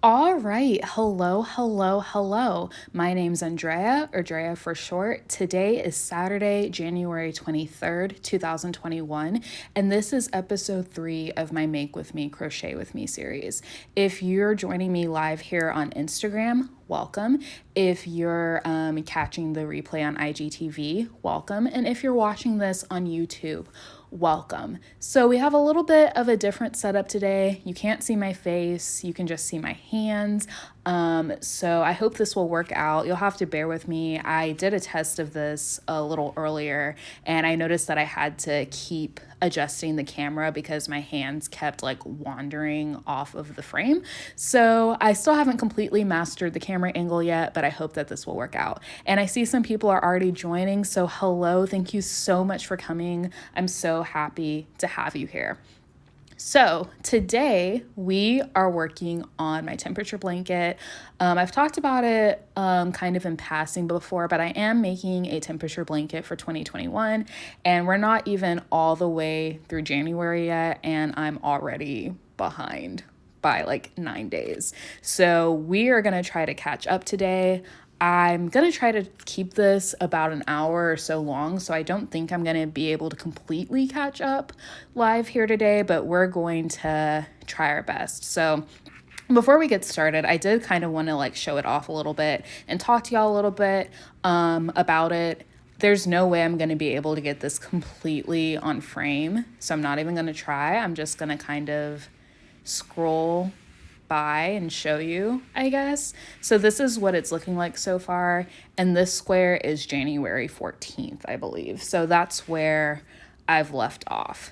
All right. Hello, hello, hello. My name's Andrea, or Drea for short. Today is Saturday, January 23rd, 2021, and this is episode 3 of my Make With Me, Crochet With Me series. If you're joining me live here on Instagram, welcome. If you're catching the replay on IGTV, welcome. And if you're watching this on YouTube, welcome. So we have a little bit of a different setup today. You can't see my face, you can just see my hands. So I hope this will work out. You'll have to bear with me. I did a test of this a little earlier and I noticed that I had to keep adjusting the camera because my hands kept like wandering off of the frame. So I still haven't completely mastered the camera angle yet, but I hope that this will work out. And I see some people are already joining. So hello, thank you so much for coming. I'm so happy to have you here. So today we are working on my temperature blanket. I've talked about it kind of in passing before, but I am making a temperature blanket for 2021 and we're not even all the way through January yet and I'm already behind by like 9 days. So we are going to try to catch up today. I'm going to try to keep this about an hour or so long, so I don't think I'm going to be able to completely catch up live here today, but we're going to try our best. So before we get started, I did kind of want to like show it off a little bit and talk to y'all a little bit about it. There's no way I'm going to be able to get this completely on frame, so I'm not even going to try. I'm just going to kind of scroll by and show you, I guess. So this is what it's looking like so far. And this square is January 14th, I believe. So that's where I've left off.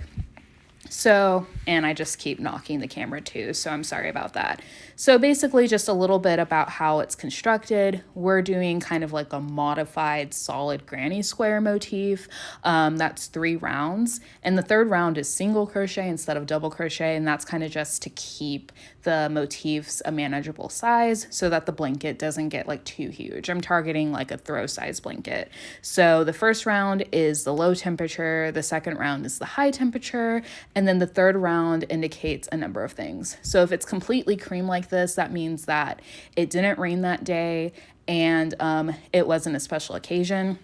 So, and I just keep knocking the camera too, so I'm sorry about that. So basically just a little bit about how it's constructed. We're doing kind of like a modified solid granny square motif. That's 3 rounds. And the third round is single crochet instead of double crochet. And that's kind of just to keep the motifs a manageable size so that the blanket doesn't get like too huge. I'm targeting like a throw size blanket. So the first round is the low temperature. The second round is the high temperature. And then the third round indicates a number of things. So if it's completely cream like this, that means that it didn't rain that day and it wasn't a special occasion.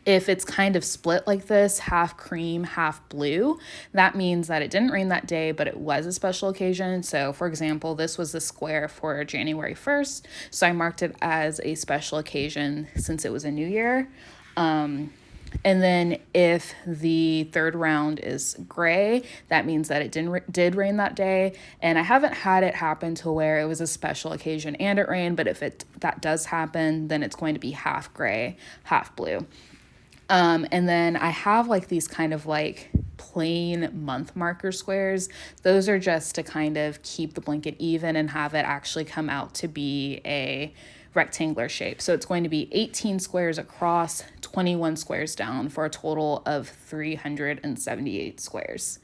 If it's kind of split like this, half cream, half blue, that means that it didn't rain that day, but it was a special occasion. So for example, this was the square for January 1st. So I marked it as a special occasion since it was a new year. And then if the third round is gray, that means that it did rain that day. And I haven't had it happen to where it was a special occasion and it rained, but if that does happen, then it's going to be half gray, half blue. And then I have like these kind of like plain month marker squares. Those are just to kind of keep the blanket even and have it actually come out to be a rectangular shape. So it's going to be 18 squares across, 21 squares down for a total of 378 squares.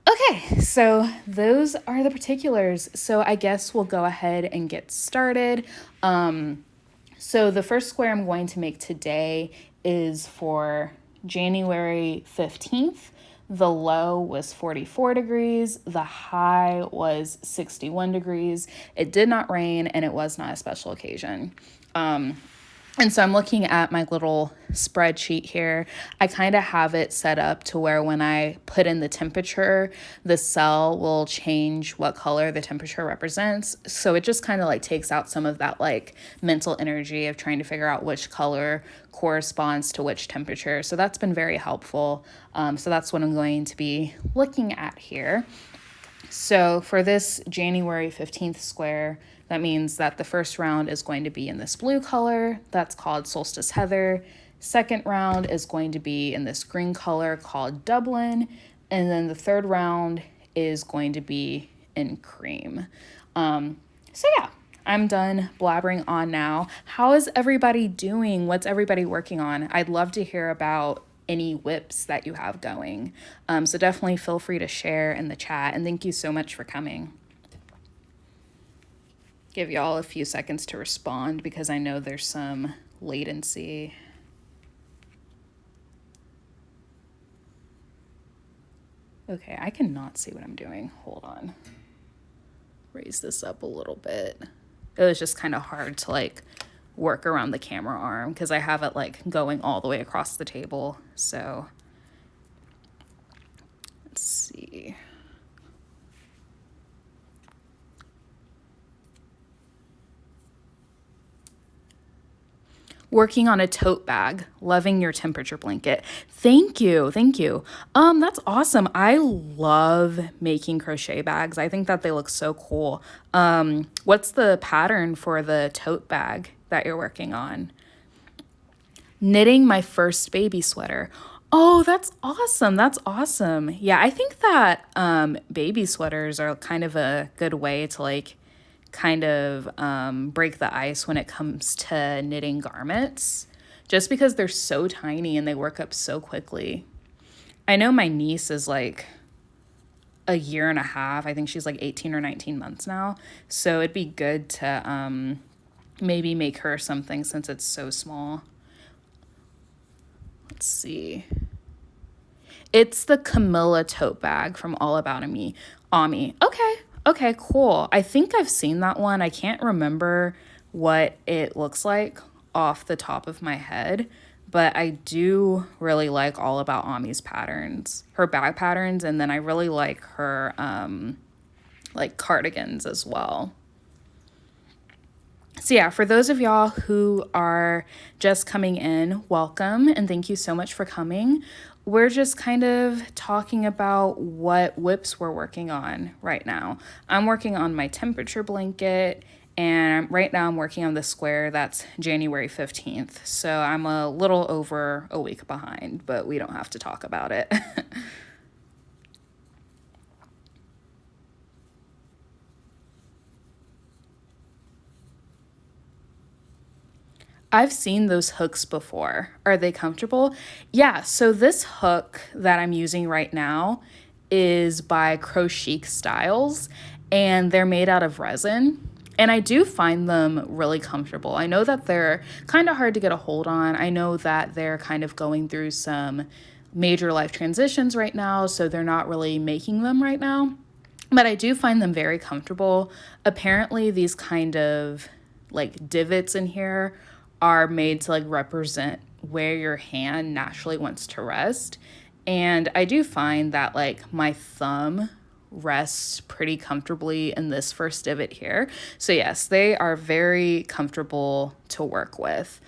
Okay, so those are the particulars. So I guess we'll go ahead and get started. So the first square I'm going to make today is for January 15th. The low was 44 degrees. The high was 61 degrees. It did not rain and it was not a special occasion. And so I'm looking at my little spreadsheet here. I kind of have it set up to where when I put in the temperature, the cell will change what color the temperature represents. So it just kind of like takes out some of that like mental energy of trying to figure out which color corresponds to which temperature. So that's been very helpful. So that's what I'm going to be looking at here. So for this January 15th square, that means that the first round is going to be in this blue color. That's called Solstice Heather. Second round is going to be in this green color called Dublin. And then the third round is going to be in cream. So yeah, I'm done blabbering on now. How is everybody doing? What's everybody working on? I'd love to hear about any whips that you have going. So definitely feel free to share in the chat. And thank you so much for coming. Give y'all a few seconds to respond because I know there's some latency. Okay, I cannot see what I'm doing. Hold on. raise this up a little bit. It was just kind of hard to like work around the camera arm because I have it like going all the way across the table. So let's see. Working on a tote bag, loving your temperature blanket. Thank you. Thank you. That's awesome. I love making crochet bags. I think that they look so cool. What's the pattern for the tote bag that you're working on? Knitting my first baby sweater. Oh, that's awesome. That's awesome. Yeah, I think that baby sweaters are kind of a good way to like kind of break the ice when it comes to knitting garments, just because they're so tiny and they work up so quickly. I know my niece is like a year and a half. I think she's like 18 or 19 months now. So it'd be good to maybe make her something since it's so small. Let's see. It's the Camilla tote bag from All About Ami. Okay, cool. I think I've seen that one. I can't remember what it looks like off the top of my head, but I do really like All About Ami's patterns, her bag patterns, and then I really like her like cardigans as well. So yeah, for those of y'all who are just coming in, welcome and thank you so much for coming. We're just kind of talking about what whips we're working on right now. I'm working on my temperature blanket, and right now I'm working on the square that's January 15th. So I'm a little over a week behind, but we don't have to talk about it. I've seen those hooks before. Are they comfortable? Yeah, so this hook that I'm using right now is by Crochet Styles, and they're made out of resin. And I do find them really comfortable. I know that they're kind of hard to get a hold on. I know that they're kind of going through some major life transitions right now, so they're not really making them right now. But I do find them very comfortable. Apparently, these kind of like divots in here are made to like represent where your hand naturally wants to rest. And I do find that like my thumb rests pretty comfortably in this first divot here. So yes, they are very comfortable to work with.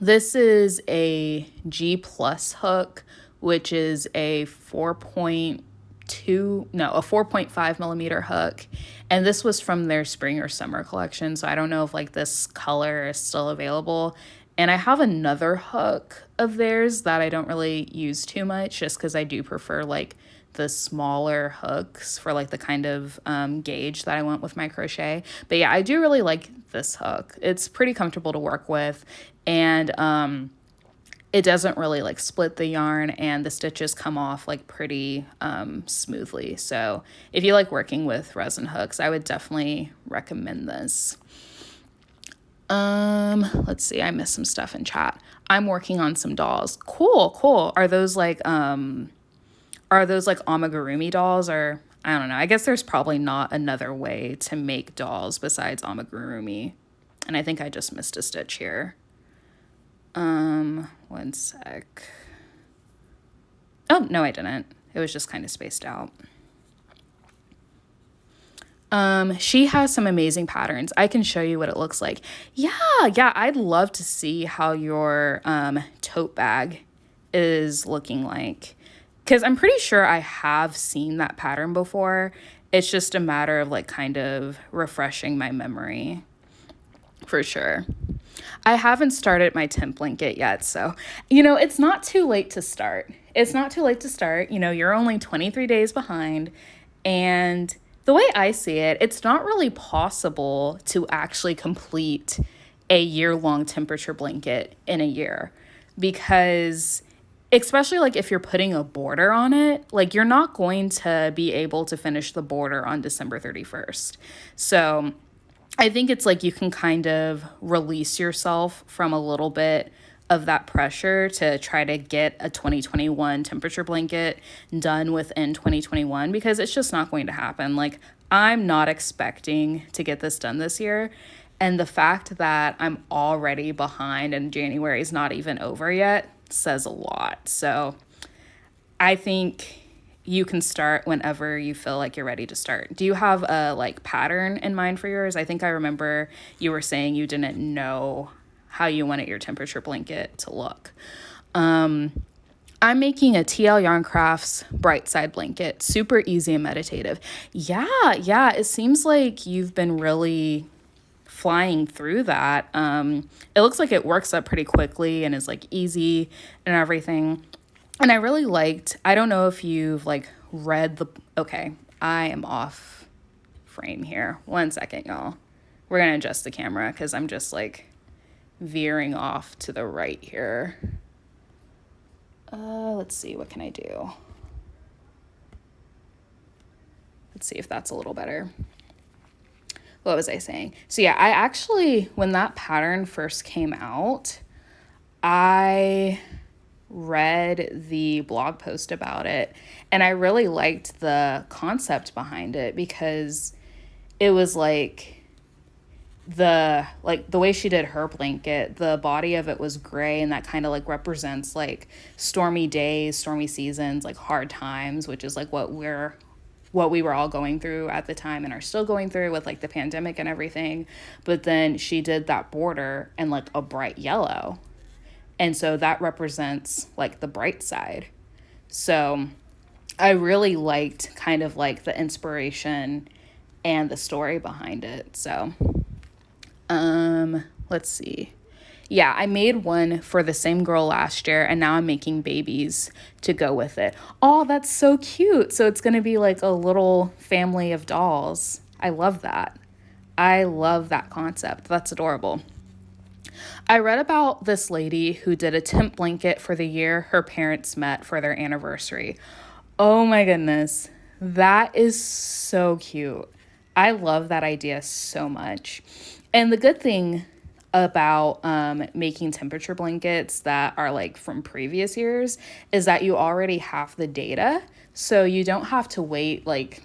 This is a G plus hook, which is a 4.5 millimeter hook. And this was from their spring or summer collection. So I don't know if like this color is still available. And I have another hook of theirs that I don't really use too much just because I do prefer like the smaller hooks for like the kind of gauge that I want with my crochet. But yeah, I do really like this hook. It's pretty comfortable to work with, and it doesn't really like split the yarn, and the stitches come off like pretty smoothly. So if you like working with resin hooks, I would definitely recommend this. Let's see, I missed some stuff in chat. I'm working on some dolls. Cool. Are those like amigurumi dolls, or I don't know. I guess there's probably not another way to make dolls besides amigurumi. And I think I just missed a stitch here. One sec. Oh, no, I didn't. It was just kind of spaced out. She has some amazing patterns. I can show you what it looks like. Yeah, I'd love to see how your tote bag is looking like, because I'm pretty sure I have seen that pattern before. It's just a matter of like kind of refreshing my memory for sure. I haven't started my temp blanket yet, so, it's not too late to start. You're only 23 days behind, and the way I see it, it's not really possible to actually complete a year-long temperature blanket in a year, because especially like if you're putting a border on it, like you're not going to be able to finish the border on December 31st. So I think it's like you can kind of release yourself from a little bit of that pressure to try to get a 2021 temperature blanket done within 2021, because it's just not going to happen. Like, I'm not expecting to get this done this year. And the fact that I'm already behind and January is not even over yet says a lot. So I think you can start whenever you feel like you're ready to start. Do you have a like pattern in mind for yours? I think I remember you were saying you didn't know how you wanted your temperature blanket to look. I'm making a TL Yarn Crafts Bright Side blanket. Super easy and meditative. Yeah. It seems like you've been really flying through that. It looks like it works up pretty quickly and is like easy and everything. And I really liked, I don't know if you've like read okay, I am off frame here. 1 second, y'all. We're going to adjust the camera because I'm just like veering off to the right here. Let's see, what can I do? Let's see if that's a little better. What was I saying? So yeah, I actually, when that pattern first came out, I read the blog post about it and I really liked the concept behind it because it was like the way she did her blanket, the body of it was gray and that kind of like represents like stormy days, stormy seasons, like hard times, which is like what we were all going through at the time and are still going through with like the pandemic and everything. But then she did that border in like a bright yellow. And so that represents like the bright side. So I really liked kind of like the inspiration and the story behind it. So, let's see. Yeah, I made one for the same girl last year and now I'm making babies to go with it. Oh, that's so cute. So it's going to be like a little family of dolls. I love that. I love that concept. That's adorable. I read about this lady who did a tent blanket for the year her parents met for their anniversary. Oh my goodness. That is so cute. I love that idea so much. And the good thing about making temperature blankets that are like from previous years is that you already have the data. So you don't have to wait like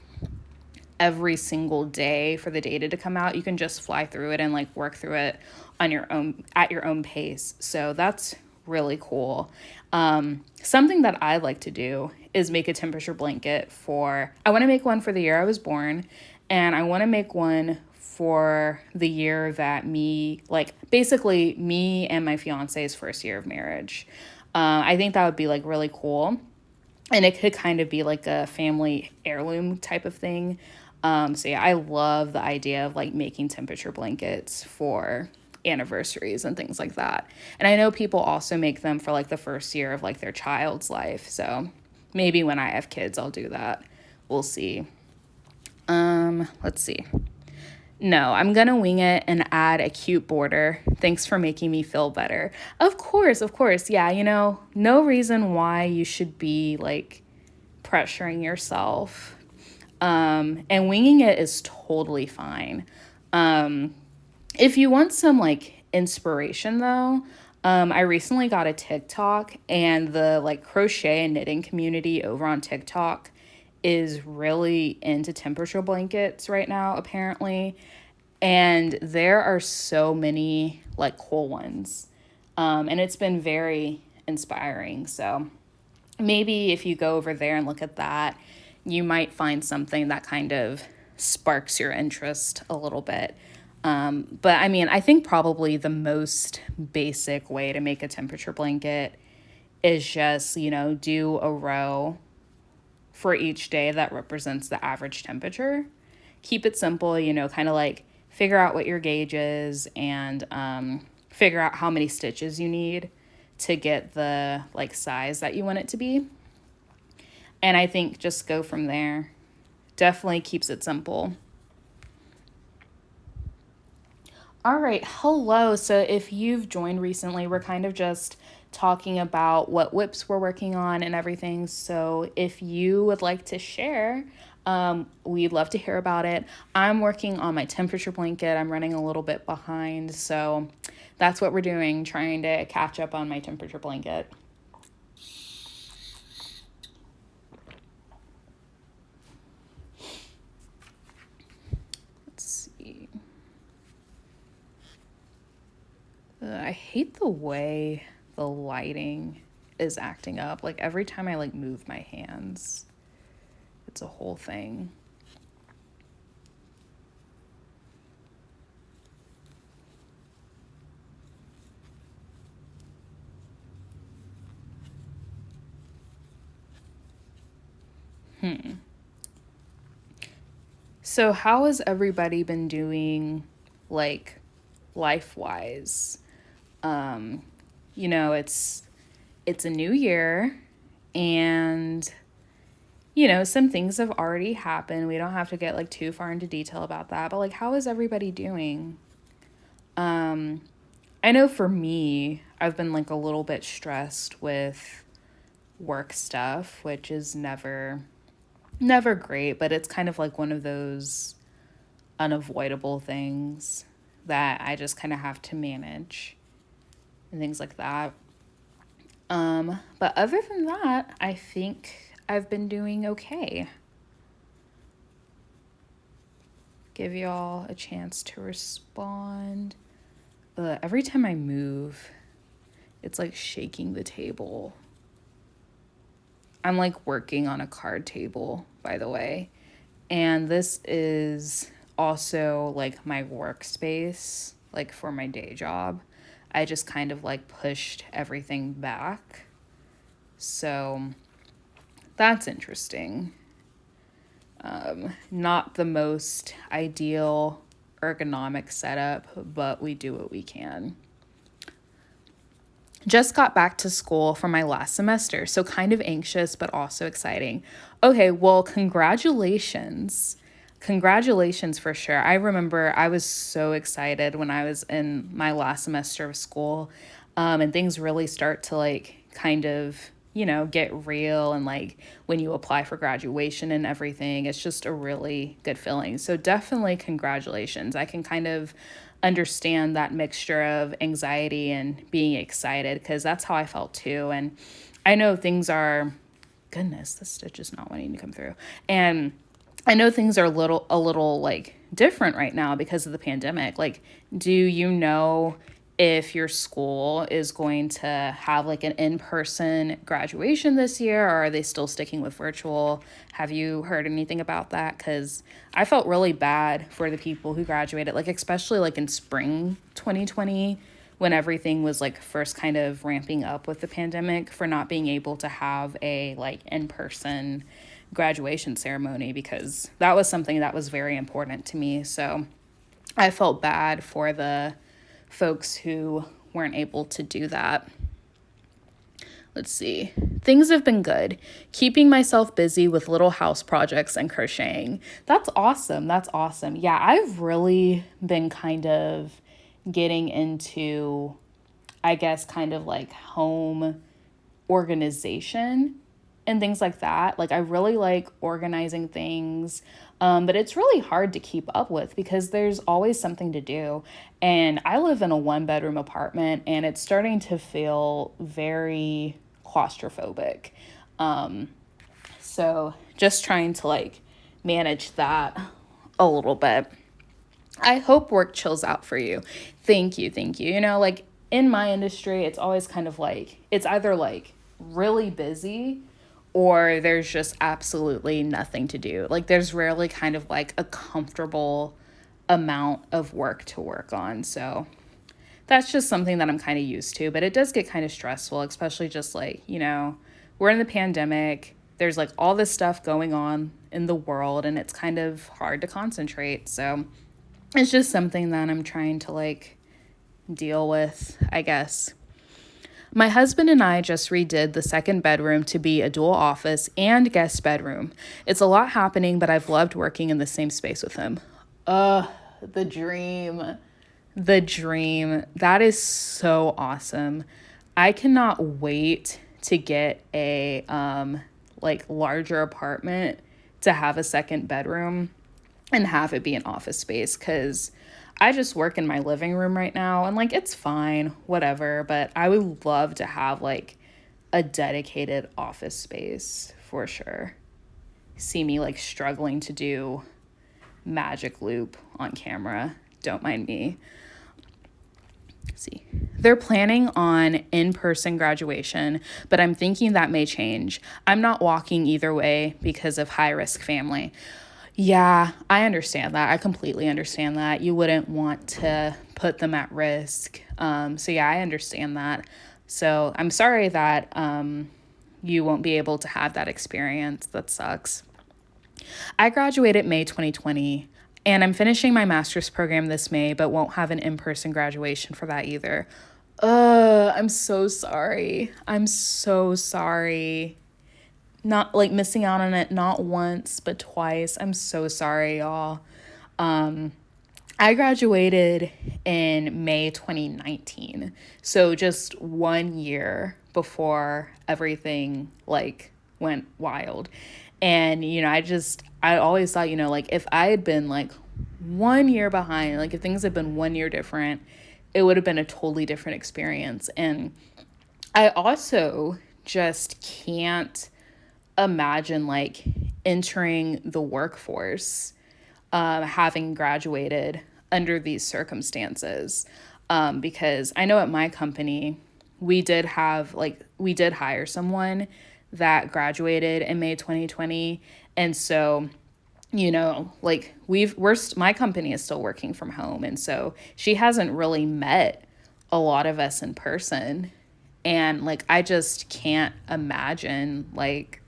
every single day for the data to come out. You can just fly through it and like work through it on your own at your own pace. So that's really cool. Something that I like to do is make a temperature blanket I want to make one for the year I was born, and I want to make one for the year that basically me and my fiance's first year of marriage. I think that would be like really cool. And it could kind of be like a family heirloom type of thing. So yeah, I love the idea of like making temperature blankets for anniversaries and things like that. And I know people also make them for like the first year of like their child's life. So maybe when I have kids, I'll do that. We'll see. Let's see. No, I'm going to wing it and add a cute border. Thanks for making me feel better. Of course. Yeah, no reason why you should be like pressuring yourself. And winging it is totally fine. If you want some like inspiration though, I recently got a TikTok and the like crochet and knitting community over on TikTok is really into temperature blankets right now, apparently. And there are so many like cool ones. And it's been very inspiring. So maybe if you go over there and look at that, you might find something that kind of sparks your interest a little bit. But I mean, I think probably the most basic way to make a temperature blanket is just, do a row for each day that represents the average temperature. Keep it simple, kind of like figure out what your gauge is and figure out how many stitches you need to get the like size that you want it to be. And I think just go from there. Definitely keeps it simple. All right, hello. So if you've joined recently, we're kind of just talking about what whips we're working on and everything. So if you would like to share, we'd love to hear about it. I'm working on my temperature blanket. I'm running a little bit behind. So that's what we're doing, trying to catch up on my temperature blanket. I hate the way the lighting is acting up. Like every time I like move my hands, it's a whole thing. So how has everybody been doing, like, life-wise? Um, it's a new year, and some things have already happened. We don't have to get like too far into detail about that, but like how is everybody doing? Um, I know for me, I've been like a little bit stressed with work stuff, which is never great, but it's kind of like one of those unavoidable things that I just kind of have to manage and things like that. But other than that, I think I've been doing okay. Give y'all a chance to respond. Every time I move, it's like shaking the table. I'm like working on a card table, by the way. And this is also like my workspace, like for my day job. I just kind of like pushed everything back. So that's interesting. Not the most ideal ergonomic setup, but we do what we can. Just got back to school from my last semester, so kind of anxious, but also exciting. Okay, well, congratulations. Congratulations for sure. I remember I was so excited when I was in my last semester of school, and things really start to like kind of, get real. And like when you apply for graduation and everything, it's just a really good feeling. So definitely congratulations. I can kind of understand that mixture of anxiety and being excited because that's how I felt too. And I know things are, goodness, the stitch is not wanting to come through. And I know things are a little like different right now because of the pandemic. Like, do you know if your school is going to have like an in-person graduation this year, or are they still sticking with virtual? Have you heard anything about that? Because I felt really bad for the people who graduated, like especially like in spring 2020 when everything was like first kind of ramping up with the pandemic, for not being able to have a like in-person graduation ceremony, because that was something that was very important to me. So I felt bad for the folks who weren't able to do that. Let's see. Things have been good. Keeping myself busy with little house projects and crocheting. That's awesome. That's awesome. Yeah, I've really been kind of getting into, I guess, kind of like home organization and things like that. Like I really like organizing things, but it's really hard to keep up with because there's always something to do. And I live in a 1-bedroom apartment, and it's starting to feel very claustrophobic. So just trying to like manage that a little bit. I hope work chills out for you. Thank you. Thank you. Like in my industry, it's always kind of like, it's either like really busy or there's just absolutely nothing to do. Like there's rarely kind of like a comfortable amount of work to work on. So that's just something that I'm kind of used to, but it does get kind of stressful, especially just like, we're in the pandemic. There's like all this stuff going on in the world, and it's kind of hard to concentrate. So it's just something that I'm trying to like deal with, I guess. My husband and I just redid the second bedroom to be a dual office and guest bedroom. It's a lot happening, but I've loved working in the same space with him. The dream. The dream. That is so awesome. I cannot wait to get a like larger apartment to have a second bedroom and have it be an office space, because I just work in my living room right now and like it's fine, whatever, but I would love to have like a dedicated office space for sure. See me like struggling to do magic loop on camera. Don't mind me. see. They're planning on in-person graduation, but I'm thinking that may change. I'm not walking either way because of high-risk family. Yeah, I understand that. I completely understand that. You wouldn't want to put them at risk. So yeah, I understand that. So I'm sorry that you won't be able to have that experience. That sucks. I graduated May 2020, and I'm finishing my master's program this May, but won't have an in-person graduation for that either. I'm so sorry. I'm so sorry. Not like missing out on it not once, but twice. I'm so sorry, y'all. I graduated in May 2019. So just 1 year before everything like went wild. And, I always thought, like if I had been like 1 year behind, like if things had been 1 year different, it would have been a totally different experience. And I also just can't imagine like entering the workforce, having graduated under these circumstances. Because I know at my company, we did hire someone that graduated in May 2020. And so, my company is still working from home. And so she hasn't really met a lot of us in person. And like, I just can't imagine like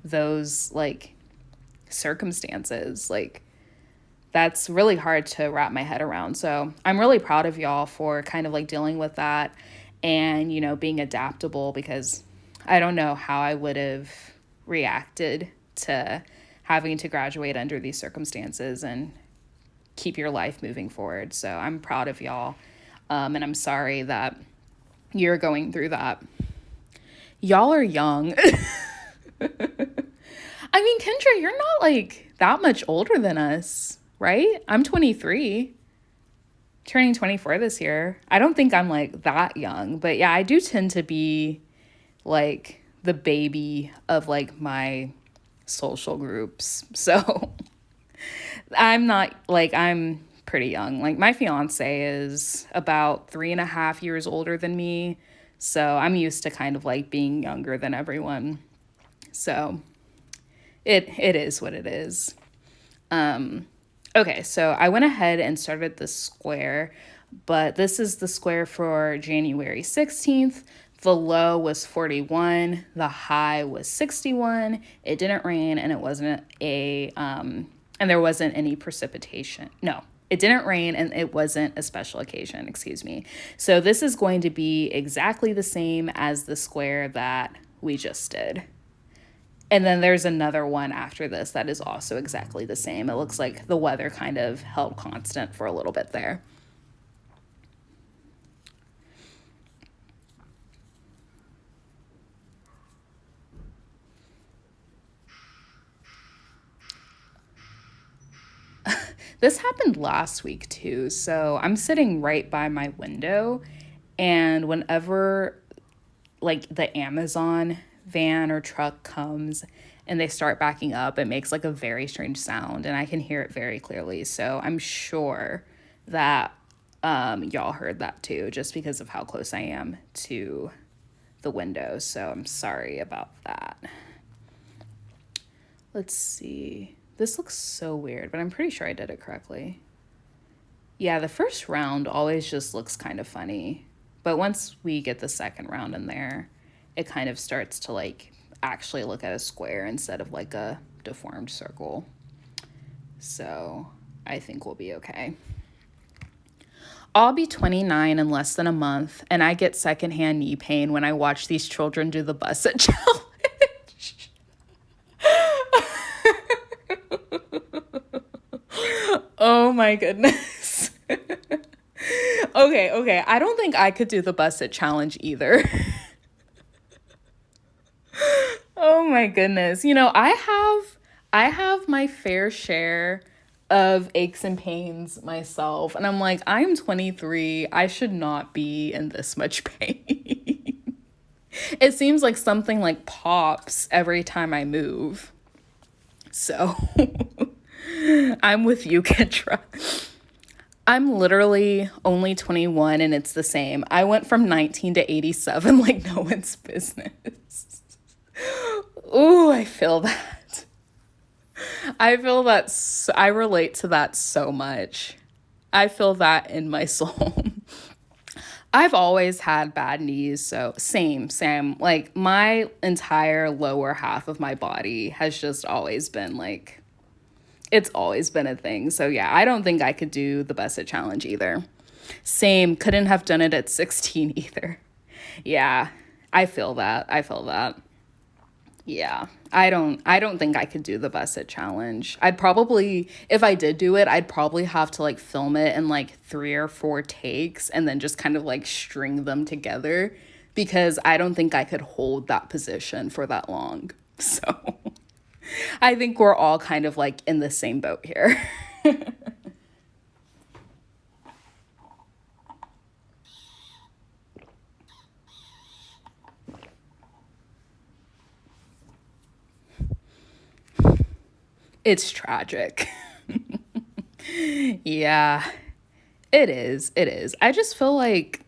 those like circumstances. Like, that's really hard to wrap my head around. So I'm really proud of y'all for kind of like dealing with that and, being adaptable, because I don't know how I would have reacted to having to graduate under these circumstances and keep your life moving forward. So I'm proud of y'all. And I'm sorry that you're going through that. Y'all are young. I mean, Kendra, you're not like that much older than us, right? I'm 23, turning 24 this year. I don't think I'm like that young, but yeah, I do tend to be like the baby of like my social groups. So I'm pretty young. Like my fiance is about 3.5 years older than me. So I'm used to kind of like being younger than everyone. So it is what it is. Okay, so I went ahead and started the square, but this is the square for January 16th. The low was 41, the high was 61. It didn't rain, and and there wasn't any precipitation. No, it didn't rain, and it wasn't a special occasion, excuse me. So this is going to be exactly the same as the square that we just did. And then there's another one after this that is also exactly the same. It looks like the weather kind of held constant for a little bit there. This happened last week too. So I'm sitting right by my window, and whenever like the Amazon van or truck comes and they start backing up, it makes like a very strange sound, and I can hear it very clearly. So I'm sure that y'all heard that too, just because of how close I am to the window. So I'm sorry about that. Let's see. This looks so weird, but I'm pretty sure I did it correctly. Yeah, the first round always just looks kind of funny. But once we get the second round in there, it kind of starts to like actually look at a square instead of like a deformed circle. So I think we'll be okay. I'll be 29 in less than a month, and I get secondhand knee pain when I watch these children do the busset challenge. Oh my goodness. Okay. I don't think I could do the busset challenge either. Oh my goodness. I have my fair share of aches and pains myself, and I'm like, I'm 23. I should not be in this much pain. It seems like something like pops every time I move. So I'm with you, Kendra. I'm literally only 21 and it's the same. I went from 19 to 87 like no one's business. Ooh, I feel that. I feel that. I relate to that so much. I feel that in my soul. I've always had bad knees, so same. Like my entire lower half of my body has just always been like, it's always been a thing. So yeah, I don't think I could do the Busset challenge either. Same, couldn't have done it at 16 either. Yeah, I feel that. I feel that. Yeah. I don't think I could do the Busset challenge. I'd probably, if I did do it, I'd probably have to like film it in like 3 or 4 takes and then just kind of like string them together because I don't think I could hold that position for that long. So I think we're all kind of like in the same boat here. It's tragic. Yeah, it is. It is. I just feel like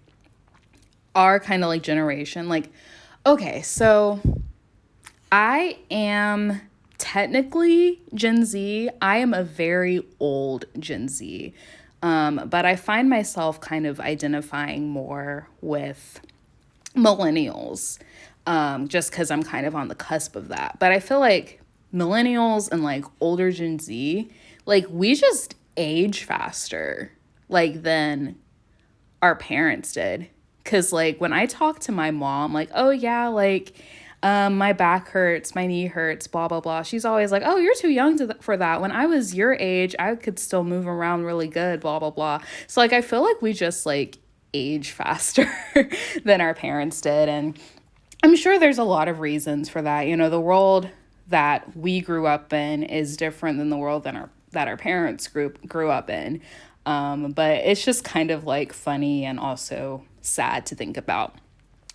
our kind of like generation, like, okay, so I am technically Gen Z. I am a very old Gen Z. But I find myself kind of identifying more with millennials, just because I'm kind of on the cusp of that. But I feel like millennials and like older Gen Z, like we just age faster, like than our parents did. Cause like when I talk to my mom, like, oh yeah, like my back hurts, my knee hurts, blah blah blah. She's always like, "Oh, you're too young for that. When I was your age, I could still move around really good, blah blah blah." So like I feel like we just like age faster than our parents did, and I'm sure there's a lot of reasons for that. You know, the world that we grew up in is different than the world that our parents grew up in. But it's just kind of like funny and also sad to think about.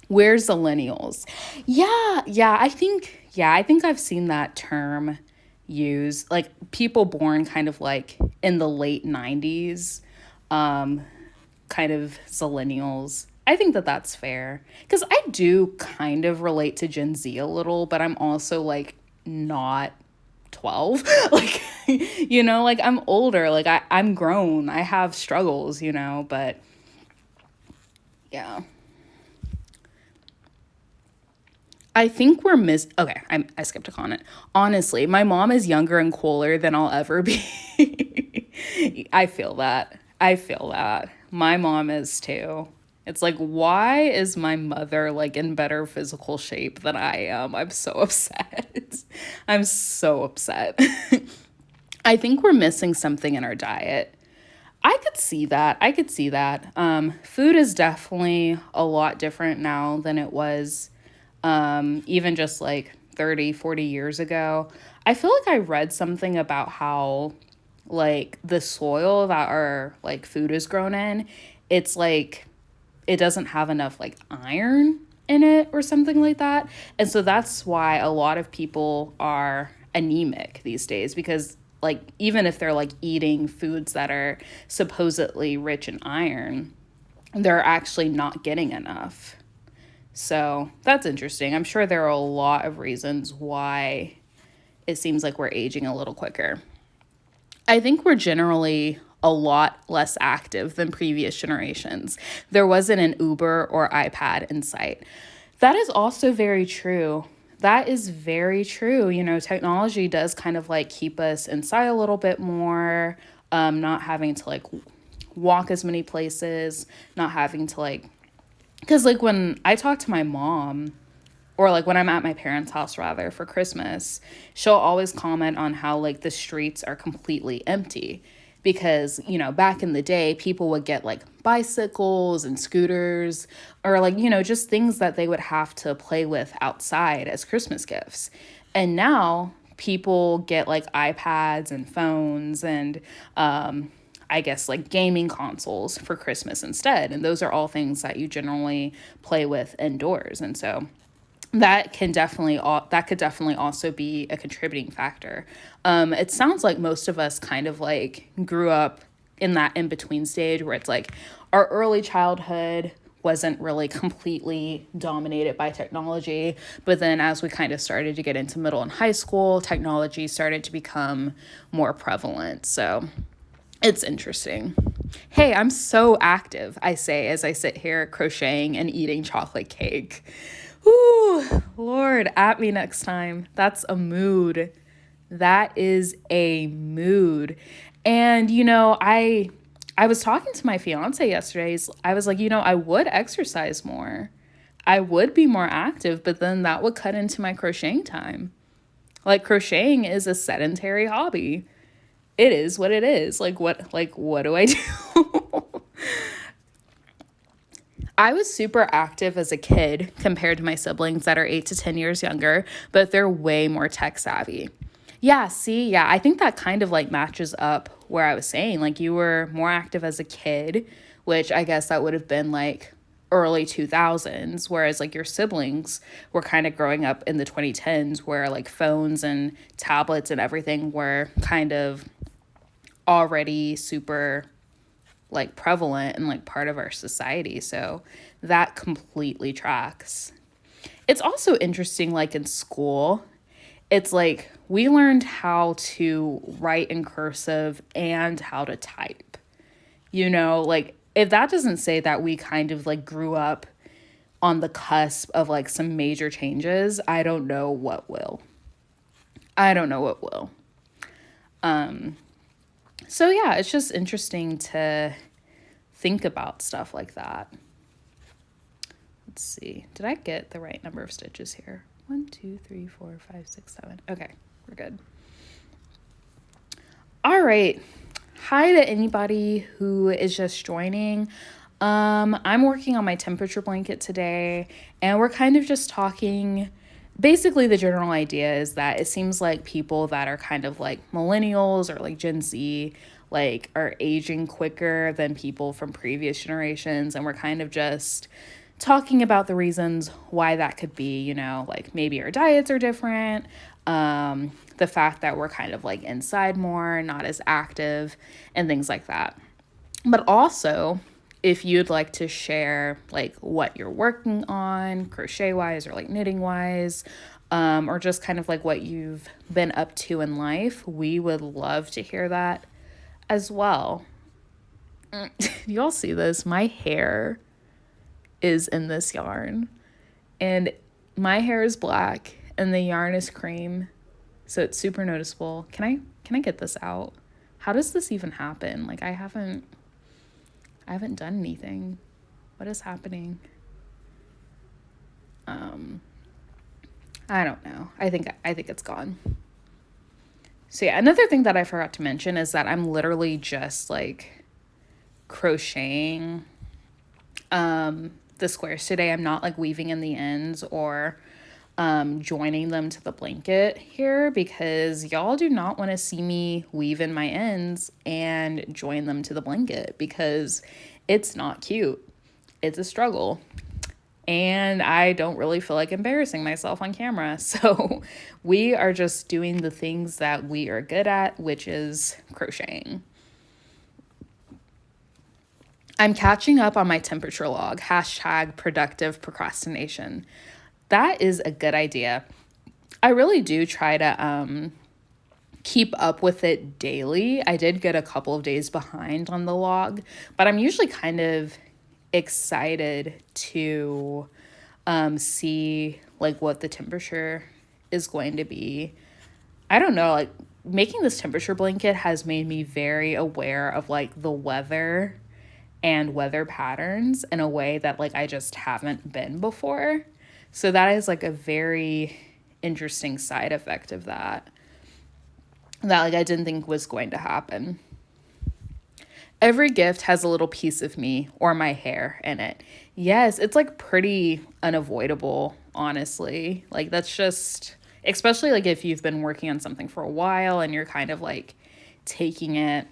Where's millennials? Yeah, I think I've seen that term used. Like people born kind of like in the late 90s, kind of zillennials. I think that that's fair because I do kind of relate to Gen Z a little, but I'm also like not 12. Like, like I'm older, like I'm grown, I have struggles, but yeah. I think we're okay, I skipped a comment. Honestly, my mom is younger and cooler than I'll ever be. I feel that. I feel that. My mom is too. It's like, why is my mother like in better physical shape than I am? I'm so upset. I'm so upset. I think we're missing something in our diet. I could see that. I could see that. Food is definitely a lot different now than it was even just like 30, 40 years ago. I feel like I read something about how like the soil that our like food is grown in, it's like it doesn't have enough like iron in it or something like that. And so that's why a lot of people are anemic these days because like even if they're like eating foods that are supposedly rich in iron, they're actually not getting enough. So that's interesting. I'm sure there are a lot of reasons why it seems like we're aging a little quicker. I think we're generally a lot less active than previous generations. There wasn't an Uber or iPad in sight. That is also very true. That is very true. Technology does kind of like keep us inside a little bit more, not having to like walk as many places, not having to like, because like when I talk to my mom, or like when I'm at my parents' house rather for Christmas, she'll always comment on how like the streets are completely empty because, back in the day, people would get like bicycles and scooters or like, just things that they would have to play with outside as Christmas gifts. And now people get like iPads and phones and I guess like gaming consoles for Christmas instead. And those are all things that you generally play with indoors. And so that could definitely also be a contributing factor. It sounds like most of us kind of like grew up in that in-between stage where it's like our early childhood wasn't really completely dominated by technology, but then as we kind of started to get into middle and high school, technology started to become more prevalent. So it's interesting. Hey, I'm so active, I say as I sit here crocheting and eating chocolate cake. Ooh, Lord, at me next time. That's a mood. That is a mood. And, I was talking to my fiance yesterday. I was like, I would exercise more. I would be more active, but then that would cut into my crocheting time. Like, crocheting is a sedentary hobby. It is what it is. What do I do? I was super active as a kid compared to my siblings that are 8 to 10 years younger, but they're way more tech savvy. Yeah, see, yeah, I think that kind of like matches up where I was saying, like you were more active as a kid, which I guess that would have been like early 2000s, whereas like your siblings were kind of growing up in the 2010s where like phones and tablets and everything were kind of already super like prevalent and like part of our society. So that completely tracks. It's also interesting, like in school, it's like we learned how to write in cursive and how to type. Like if that doesn't say that we kind of like grew up on the cusp of like some major changes, I don't know what will. I don't know what will. So yeah, it's just interesting to think about stuff like that. Let's see. Did I get the right number of stitches here? 1, 2, 3, 4, 5, 6, 7. Okay, we're good. All right. Hi to anybody who is just joining. I'm working on my temperature blanket today, and we're kind of just talking. Basically, the general idea is that it seems like people that are kind of like millennials or like Gen Z, like are aging quicker than people from previous generations. And we're kind of just talking about the reasons why that could be, like maybe our diets are different. The fact that we're kind of like inside more, not as active and things like that. But also, if you'd like to share like what you're working on crochet wise or like knitting wise, or just kind of like what you've been up to in life, we would love to hear that as well. You all see this? My hair is in this yarn, and my hair is black and the yarn is cream, so it's super noticeable. Can I get this out? How does this even happen? Like I haven't done anything. What is happening? I don't know. I think it's gone. So yeah, another thing that I forgot to mention is that I'm literally just like crocheting the squares today. I'm not like weaving in the ends or joining them to the blanket here, because y'all do not want to see me weave in my ends and join them to the blanket, because it's not cute. It's a struggle. And I don't really feel like embarrassing myself on camera. So we are just doing the things that we are good at, which is crocheting. I'm catching up on my temperature log, #productive procrastination. That is a good idea. I really do try to keep up with it daily. I did get a couple of days behind on the log, but I'm usually kind of excited to see like what the temperature is going to be. I don't know, like making this temperature blanket has made me very aware of like the weather and weather patterns in a way that like I just haven't been before. So that is like a very interesting side effect of that like I didn't think was going to happen. Every gift has a little piece of me or my hair in it. Yes, it's like pretty unavoidable, honestly. Like that's just, especially like if you've been working on something for a while and you're kind of like taking it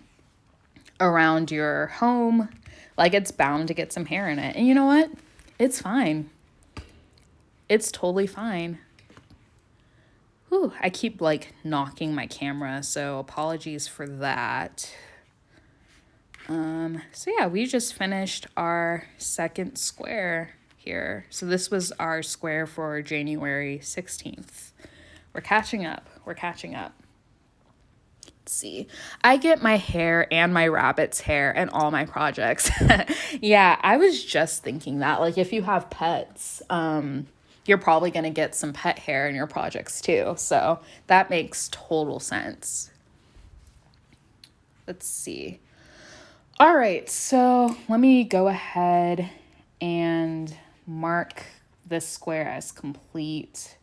around your home, like it's bound to get some hair in it. And you know what? It's fine. It's totally fine. Whew, I keep like knocking my camera, so apologies for that. So yeah, we just finished our second square here. So this was our square for January 16th. We're catching up. We're catching up. Let's see. I get my hair and my rabbit's hair in all my projects. Yeah, I was just thinking that. Like, if you have pets, you're probably going to get some pet hair in your projects too. So that makes total sense. Let's see. All right, so let me go ahead and mark this square as complete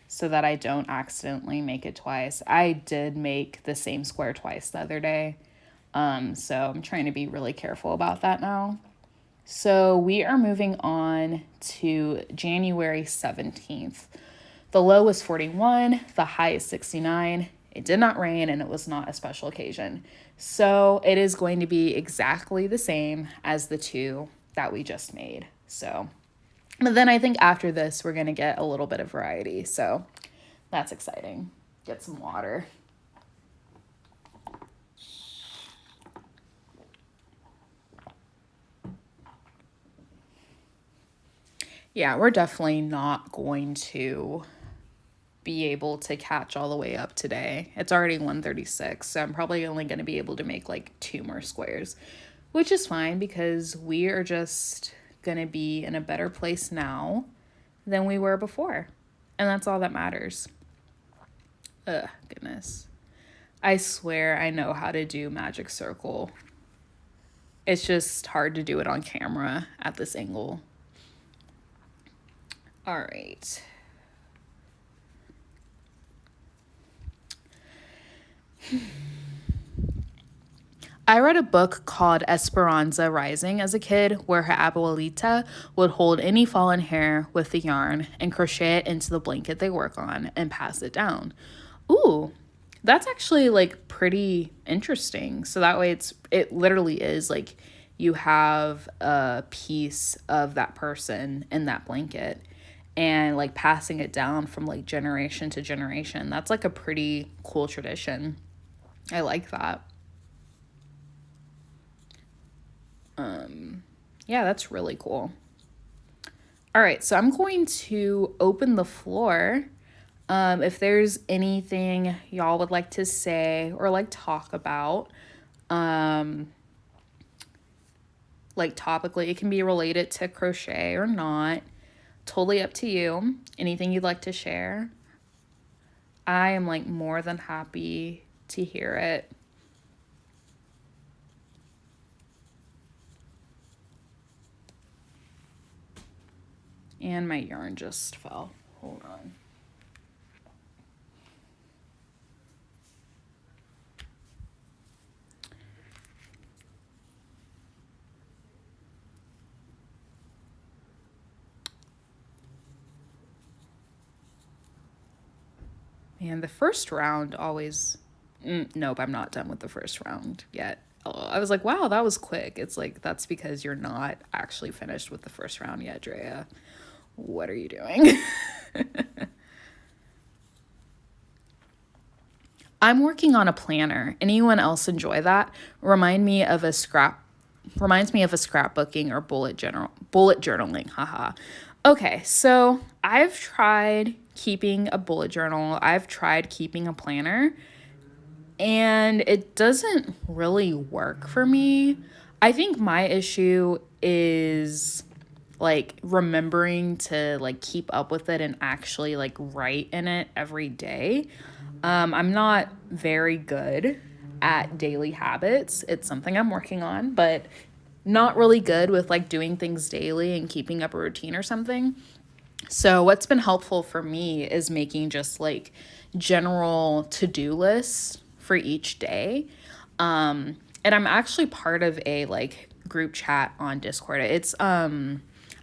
so that I don't accidentally make it twice. I did make the same square twice the other day, so I'm trying to be really careful about that now. So we are moving on to January 17th. The low was 41, the high is 69. It did not rain and it was not a special occasion. So it is going to be exactly the same as the two that we just made. So, but then I think after this, we're going to get a little bit of variety. So that's exciting. Get some water. Yeah, we're definitely not going to be able to catch all the way up today. It's already 1:36, so I'm probably only going to be able to make like 2 more squares, which is fine because we are just going to be in a better place now than we were before. And that's all that matters. Ugh, goodness. I swear I know how to do magic circle. It's just hard to do it on camera at this angle. All right. I read a book called Esperanza Rising as a kid where her abuelita would hold any fallen hair with the yarn and crochet it into the blanket they work on and pass it down. Ooh, that's actually like pretty interesting. So that way it literally is like you have a piece of that person in that blanket and like passing it down from like generation to generation. That's like a pretty cool tradition. I like that. Yeah, that's really cool. All right, so I'm going to open the floor. If there's anything y'all would like to say or like talk about, like topically, it can be related to crochet or not. Totally up to you. Anything you'd like to share? I am like more than happy to hear it. And my yarn just fell. Hold on. And the first round always, nope, I'm not done with the first round yet. I was like, wow, that was quick. It's like, that's because you're not actually finished with the first round yet, Drea. What are you doing? I'm working on a planner. Anyone else enjoy that? Reminds me of a scrapbooking or bullet journaling. Haha. Okay, so I've tried keeping a bullet journal. I've tried keeping a planner, and it doesn't really work for me. I think my issue is like remembering to like keep up with it and actually like write in it every day. I'm not very good at daily habits. It's something I'm working on, but not really good with like doing things daily and keeping up a routine or something. So what's been helpful for me is making just like general to-do lists for each day. And I'm actually part of a like group chat on Discord. It's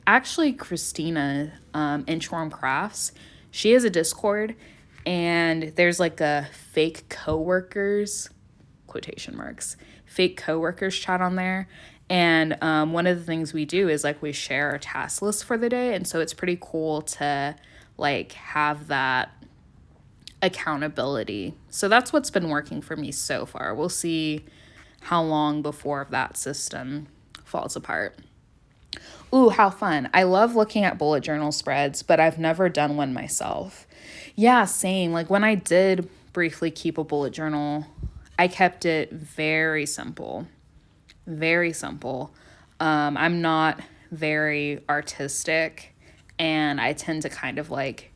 actually Christina Inchworm Crafts. She has a Discord and there's like a fake coworkers, quotation marks, fake coworkers chat on there. And one of the things we do is like we share our task list for the day. And so it's pretty cool to like have that accountability. So that's what's been working for me so far. We'll see how long before that system falls apart. Ooh, how fun. I love looking at bullet journal spreads, but I've never done one myself. Yeah, same. Like when I did briefly keep a bullet journal, I kept it very simple. Very simple. I'm not very artistic, and I tend to kind of like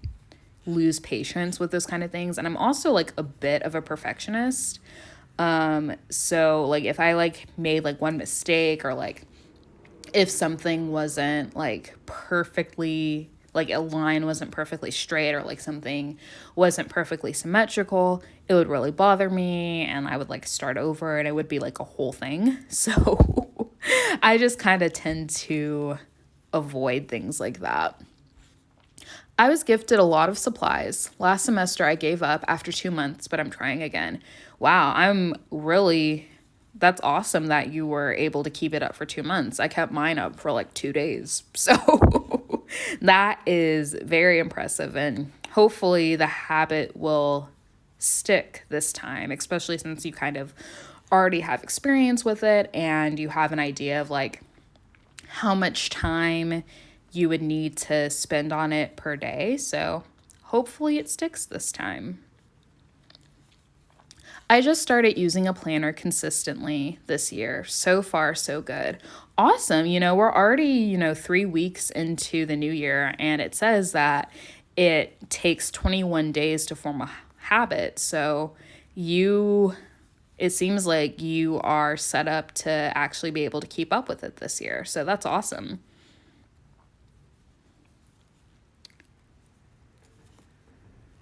lose patience with those kind of things. And I'm also like a bit of a perfectionist. So like if I like made like one mistake, or like if something wasn't like perfectly, like a line wasn't perfectly straight, or like something wasn't perfectly symmetrical, it would really bother me, and I would like start over, and it would be like a whole thing. So I just kind of tend to avoid things like that. I was gifted a lot of supplies. Last semester I gave up after 2 months, but I'm trying again. Wow, that's awesome that you were able to keep it up for 2 months. I kept mine up for like 2 days. So that is very impressive. And hopefully the habit will stick this time, especially since you kind of already have experience with it and you have an idea of like how much time you would need to spend on it per day. So hopefully it sticks this time. I just started using a planner consistently this year. So far, so good. Awesome. We're already, 3 weeks into the new year, and it says that it takes 21 days to form a habit. So it seems like you are set up to actually be able to keep up with it this year. So that's awesome.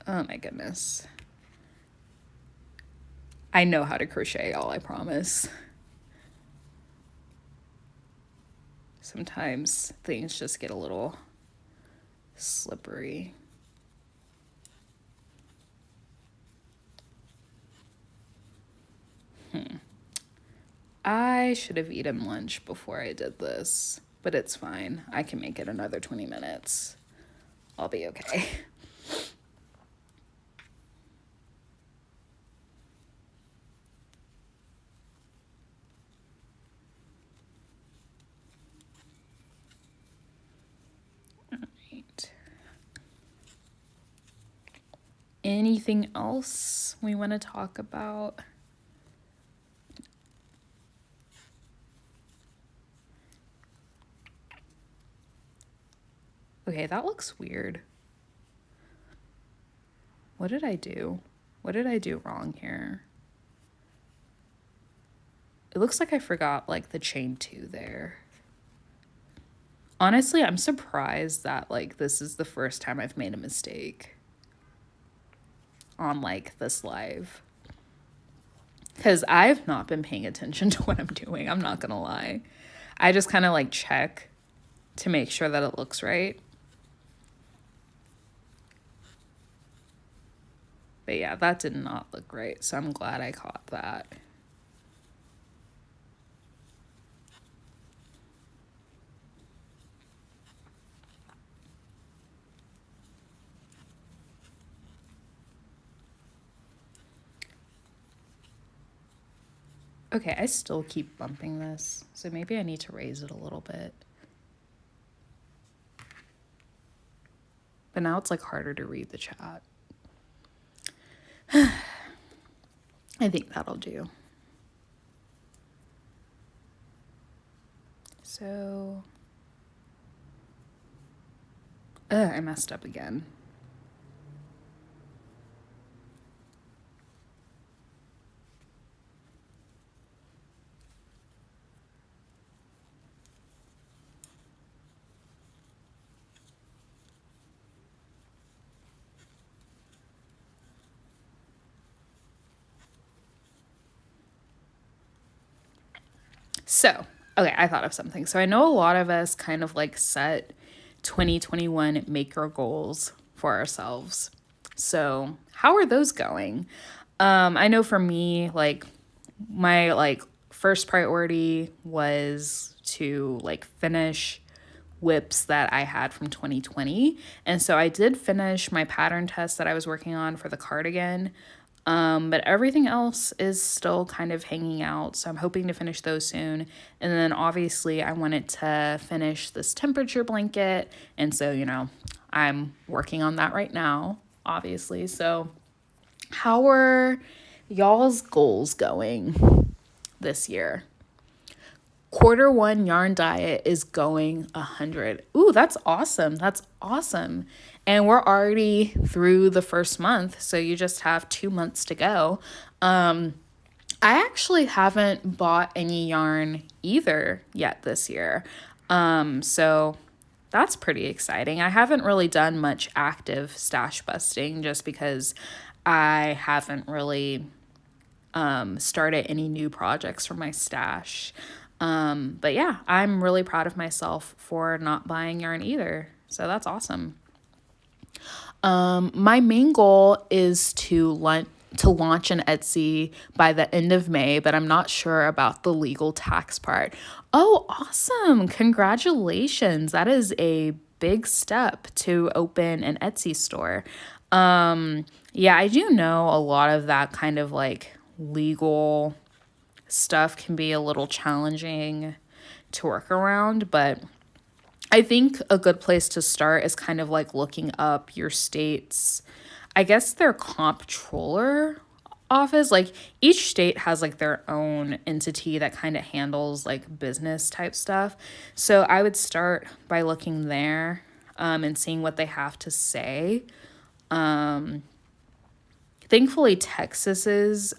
Oh my goodness. I know how to crochet, y'all, I promise. Sometimes things just get a little slippery. I should have eaten lunch before I did this, but it's fine. I can make it another 20 minutes. I'll be okay. Anything else we want to talk about? Okay, that looks weird. What did I do? What did I do wrong here? It looks like I forgot like the chain 2 there. Honestly, I'm surprised that like this is the first time I've made a mistake on like this live, because I've not been paying attention to what I'm doing. I'm not gonna lie. I just kind of like check to make sure that it looks right. But yeah, that did not look right, so I'm glad I caught that. Okay, I still keep bumping this, so maybe I need to raise it a little bit. But now it's like harder to read the chat. I think that'll do. So, I messed up again. So, okay, I thought of something. So I know a lot of us kind of like set 2021 maker goals for ourselves. So how are those going? I know for me, like my like first priority was to like finish whips that I had from 2020. And so I did finish my pattern test that I was working on for the cardigan. But everything else is still kind of hanging out. So I'm hoping to finish those soon. And then obviously I wanted to finish this temperature blanket. And so, I'm working on that right now, obviously. So how are y'all's goals going this year? Quarter 1 yarn diet is going 100. Ooh, that's awesome. That's awesome. And we're already through the first month, so you just have 2 months to go. I actually haven't bought any yarn either yet this year. So that's pretty exciting. I haven't really done much active stash busting just because I haven't really started any new projects for my stash. But yeah, I'm really proud of myself for not buying yarn either. So that's awesome. My main goal is to launch an Etsy by the end of May, but I'm not sure about the legal tax part. Oh, awesome. Congratulations. That is a big step to open an Etsy store. Yeah, I do know a lot of that kind of like legal stuff can be a little challenging to work around, but I think a good place to start is kind of like looking up your state's, I guess, their comptroller office. Like each state has like their own entity that kind of handles like business type stuff. So I would start by looking there and seeing what they have to say. Thankfully, Texas's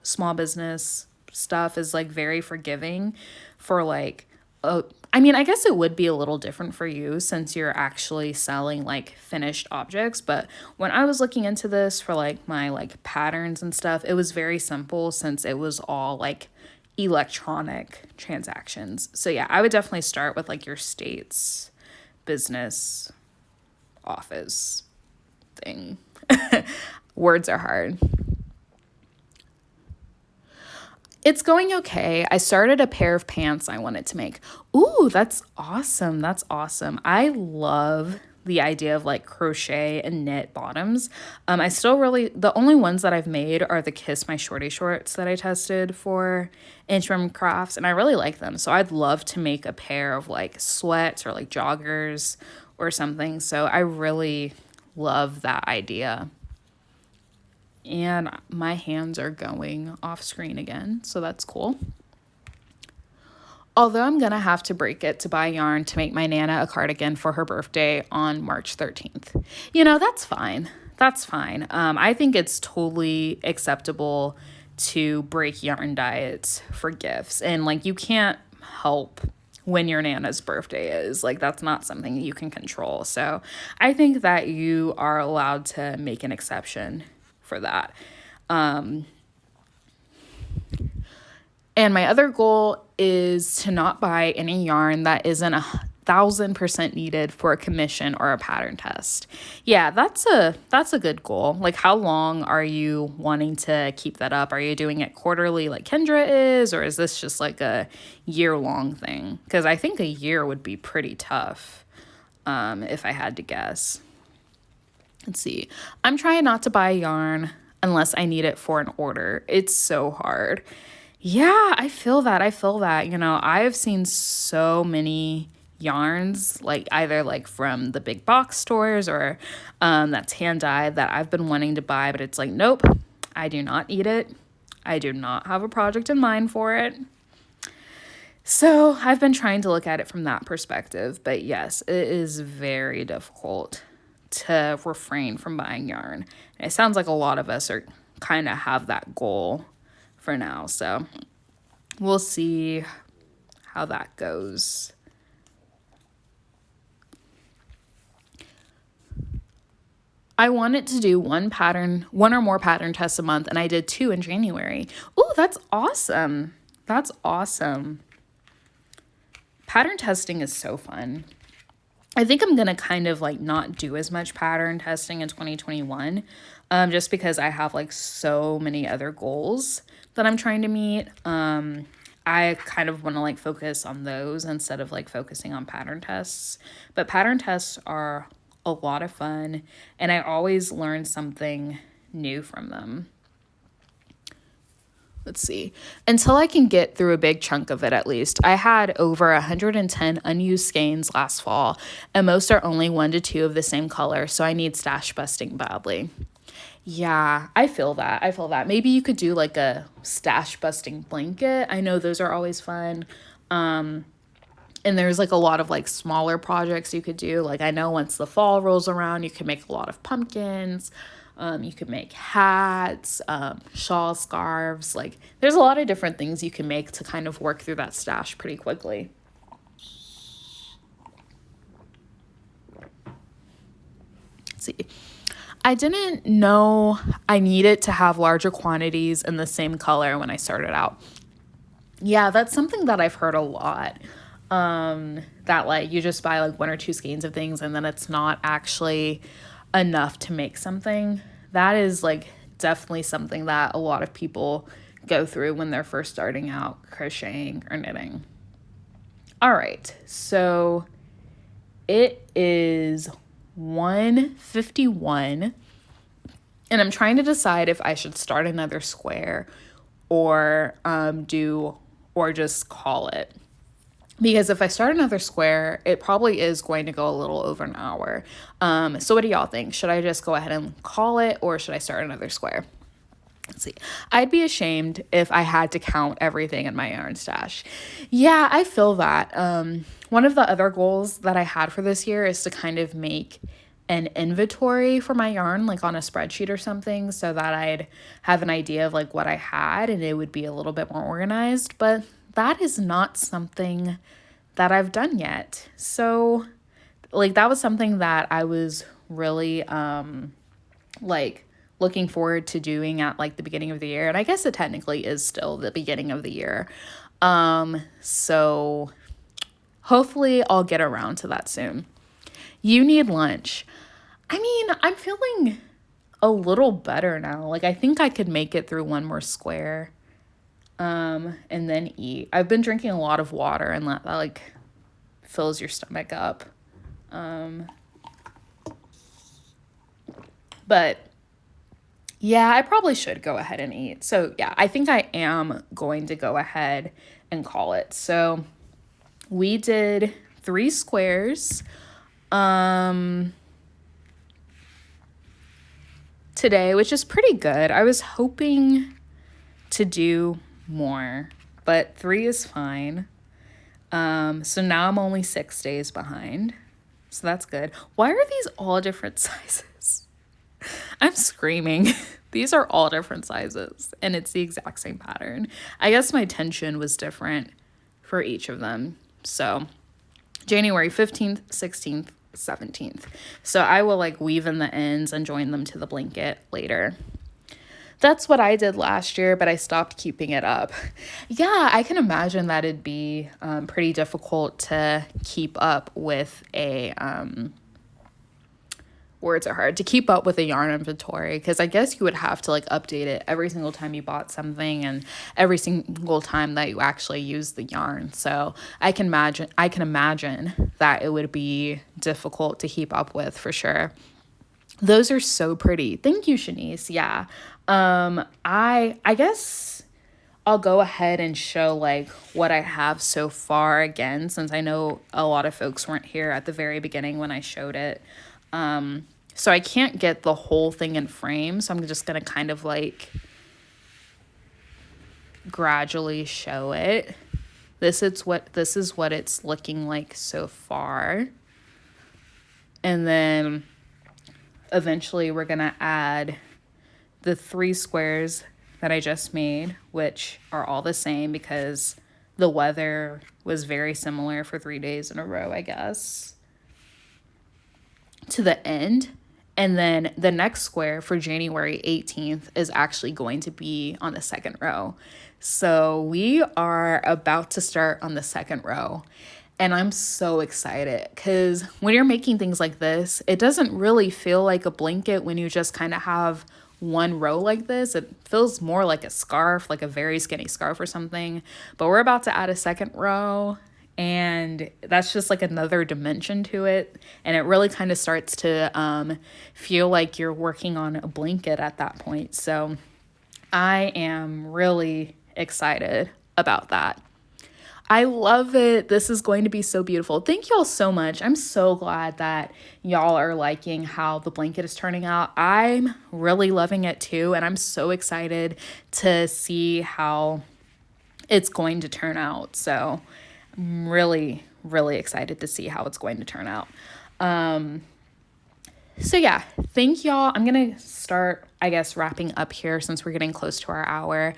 small business stuff is like very forgiving for like, I guess it would be a little different for you since you're actually selling like finished objects. But when I was looking into this for like my like patterns and stuff, it was very simple since it was all like electronic transactions. So yeah, I would definitely start with like your state's business office thing. Words are hard. It's going okay. I started a pair of pants I wanted to make. Ooh, that's awesome. That's awesome. I love the idea of like crochet and knit bottoms. The only ones that I've made are the Kiss My Shorty shorts that I tested for Inchworm Crafts, and I really like them. So I'd love to make a pair of like sweats or like joggers or something. So I really love that idea. And my hands are going off screen again, so that's cool. Although I'm going to have to break it to buy yarn to make my Nana a cardigan for her birthday on March 13th. That's fine. That's fine. I think it's totally acceptable to break yarn diets for gifts. And, like, you can't help when your Nana's birthday is. Like, that's not something you can control. So I think that you are allowed to make an exception for that. And my other goal is to not buy any yarn that isn't 1,000% needed for a commission or a pattern test. Yeah, that's a good goal. Like, how long are you wanting to keep that up? Are you doing it quarterly like Kendra is, or is this just like a year-long thing? Because I think a year would be pretty tough, if I had to guess. Let's see. I'm trying not to buy yarn unless I need it for an order. It's so hard. Yeah, I feel that. I've seen so many yarns, like either like from the big box stores or that's hand dyed that I've been wanting to buy, but it's like, nope, I do not need it. I do not have a project in mind for it. So I've been trying to look at it from that perspective, but yes, it is very difficult to refrain from buying yarn. And it sounds like a lot of us are kind of have that goal for now. So we'll see how that goes. I wanted to do one or more pattern tests a month, and I did 2 in January. Ooh, that's awesome. That's awesome. Pattern testing is so fun. I think I'm going to kind of like not do as much pattern testing in 2021 just because I have like so many other goals that I'm trying to meet. I kind of want to like focus on those instead of like focusing on pattern tests. But pattern tests are a lot of fun, and I always learn something new from them. Let's see. Until I can get through a big chunk of it, at least. I had over 110 unused skeins last fall, and most are only 1 to 2 of the same color, so I need stash busting badly. Yeah, I feel that. Maybe you could do like a stash busting blanket. I know those are always fun. And there's like a lot of like smaller projects you could do. Like I know once the fall rolls around, you can make a lot of pumpkins. You could make hats, shawls, scarves. Like there's a lot of different things you can make to kind of work through that stash pretty quickly. Let's see. I didn't know I needed to have larger quantities in the same color when I started out. Yeah, that's something that I've heard a lot. That like you just buy like 1 or 2 skeins of things and then it's not actually enough to make something. That is like definitely something that a lot of people go through when they're first starting out crocheting or knitting. All right, so it is 1:51 and I'm trying to decide if I should start another square or just call it. Because if I start another square, it probably is going to go a little over an hour. So what do y'all think? Should I just go ahead and call it or should I start another square? Let's see. I'd be ashamed if I had to count everything in my yarn stash. Yeah, I feel that. One of the other goals that I had for this year is to kind of make an inventory for my yarn, like on a spreadsheet or something, so that I'd have an idea of like what I had and it would be a little bit more organized. But that is not something that I've done yet. So like that was something that I was really like looking forward to doing at like the beginning of the year. And I guess it technically is still the beginning of the year. So hopefully I'll get around to that soon. You need lunch. I mean, I'm feeling a little better now. Like I think I could make it through one more square. And then eat. I've been drinking a lot of water and that like fills your stomach up. But yeah, I probably should go ahead and eat. So yeah, I think I am going to go ahead and call it. So we did 3 squares, today, which is pretty good. I was hoping to do more, but 3 is fine. So now I'm only 6 days behind, so that's good. Why are these all different sizes? I'm screaming. These are all different sizes and it's the exact same pattern. I guess my tension was different for each of them. So January 15th, 16th, 17th. So I will like weave in the ends and join them to the blanket later. That's what I did last year, but I stopped keeping it up. Yeah, I can imagine that it'd be pretty difficult to keep up with a, words are hard, to keep up with a yarn inventory, because I guess you would have to like update it every single time you bought something and every single time that you actually use the yarn. So I can imagine that it would be difficult to keep up with for sure. Those are so pretty. Thank you, Shanice. Yeah. I guess I'll go ahead and show like what I have so far again, since I know a lot of folks weren't here at the very beginning when I showed it. So I can't get the whole thing in frame, so I'm just going to kind of like gradually show it. This is what it's looking like so far. And then eventually we're going to add the 3 squares that I just made, which are all the same because the weather was very similar for 3 days in a row, I guess, to the end. And then the next square for January 18th is actually going to be on the 2nd row. So we are about to start on the 2nd row. And I'm so excited because when you're making things like this, it doesn't really feel like a blanket when you just kind of have one row like this. It feels more like a scarf, like a very skinny scarf or something. But we're about to add a 2nd row and that's just like another dimension to it. And it really kind of starts to feel like you're working on a blanket at that point. So I am really excited about that. I love it. This is going to be so beautiful. Thank y'all so much. I'm so glad that y'all are liking how the blanket is turning out. I'm really loving it too, and I'm so excited to see how it's going to turn out. So I'm really, really excited to see how it's going to turn out. So yeah, thank y'all. I'm going to start, I guess, wrapping up here since we're getting close to our hour.